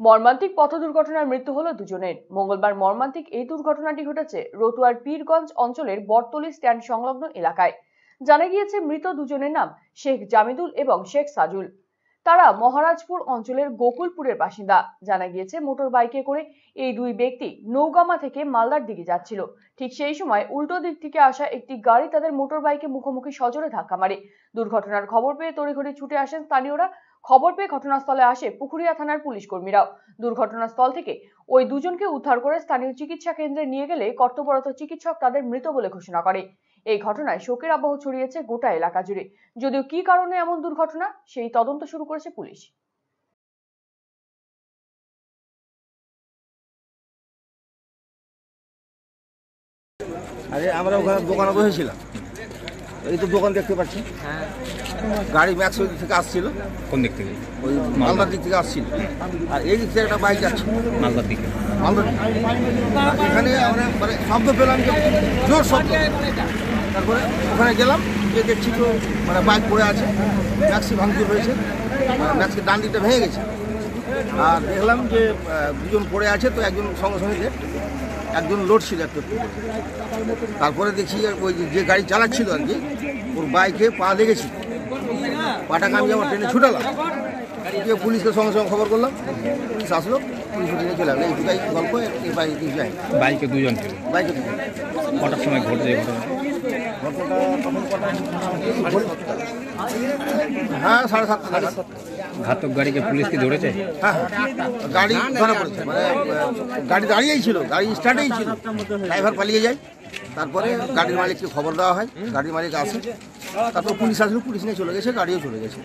মর্মান্তিক পথ দুর্ঘটনায় মৃত্যু হলো দুজনের। মঙ্গলবার মর্মান্তিক এই দুর্ঘটনাটি ঘটেছে রতুয়ার পীরগঞ্জ অঞ্চলের বটতলী স্ট্যান্ড সংলগ্ন এলাকায়। জানা গিয়েছে মৃত দুজনের নাম শেখ জামিদুল এবং শেখ সাজুল। তারা মহারাজপুর অঞ্চলের গোকুলপুরের বাসিন্দা। জানা গিয়েছে মোটর বাইকে করে এই দুই ব্যক্তি নৌগামা থেকে মালদার দিকে যাচ্ছিল। ঠিক সেই সময় উল্টো দিক থেকে আসা একটি গাড়ি তাদের মোটর বাইকে মুখোমুখি সজোরে ধাক্কা মারে। দুর্ঘটনার খবর পেয়ে তড়িঘড়ি ছুটে আসেন স্থানীয়রা। খবর পেয়ে ঘটনাস্থলে আসে পুকুরিয়া থানার পুলিশ কর্মীরাও। দুর্ঘটনাস্থল থেকে ওই দুজনকে উদ্ধার করে স্থানীয় চিকিৎসা কেন্দ্রে নিয়ে গেলে কর্তব্যরত চিকিৎসক তাদের মৃত বলে ঘোষণা করে। এই ঘটনায় শোকের আবহ ছড়িয়েছে গোটা এলাকা জুড়ে। যদিও কি কারণে এমন দুর্ঘটনা সেই তদন্ত শুরু করেছে পুলিশ। আরে আমরা ওখানে দোকানে বসেছিলাম, এই তো দোকান দেখতে পাচ্ছি। গাড়ি ম্যাক্স ওই দিক থেকে আসছিল। কোন দিক থেকে? ওই মালদার দিক থেকে আসছিল। আর এই দিক থেকে একটা বাইক যাচ্ছে মালদার দিকে। মালদার দিকে। এখানে আমরা মানে শব্দ পেলাম, যে জোর শব্দ। তারপরে ওখানে গেলাম, যে দেখছি তো মানে বাইক পড়ে আছে, ম্যাক্সি ভাঙচুর হয়েছে, ম্যাক্সির ডান দিকটা ভেঙে গেছে। আর দেখলাম যে দুজন পড়ে আছে, তো একজন সঙ্গে সঙ্গে একজন লোড ছিল একটা। তারপরে দেখি ওই যে গাড়ি চালাচ্ছিল আর কি, ওর বাইকে পা লেগেছিল। পাটাকে আমি আমার ট্রেনে ছুটালাম, গিয়ে পুলিশকে সঙ্গে সঙ্গে খবর করলাম। পুলিশ আসলো, পুলিশ নিয়ে চলে গেলো। এইটুকাই গল্প। এই বাইকে যায় বাইকে দুজন ছিল। বাইকে কটার সময় ঘটছে ঘটনা? হ্যাঁ, 7:30। ঘাতক গাড়িকে পুলিশ কি ধরেছে? হ্যাঁ, গাড়ি ধরা পড়েছে। মানে গাড়ি দাঁড়িয়েই ছিল, গাড়ি স্টার্টেই ছিল, ড্রাইভার পালিয়ে যায়। তারপরে গাড়ির মালিককে খবর দেওয়া হয়, গাড়ির মালিক আসে, তারপর পুলিশ আসলো, পুলিশ নিয়ে চলে গেছে, গাড়িও চলে গেছে।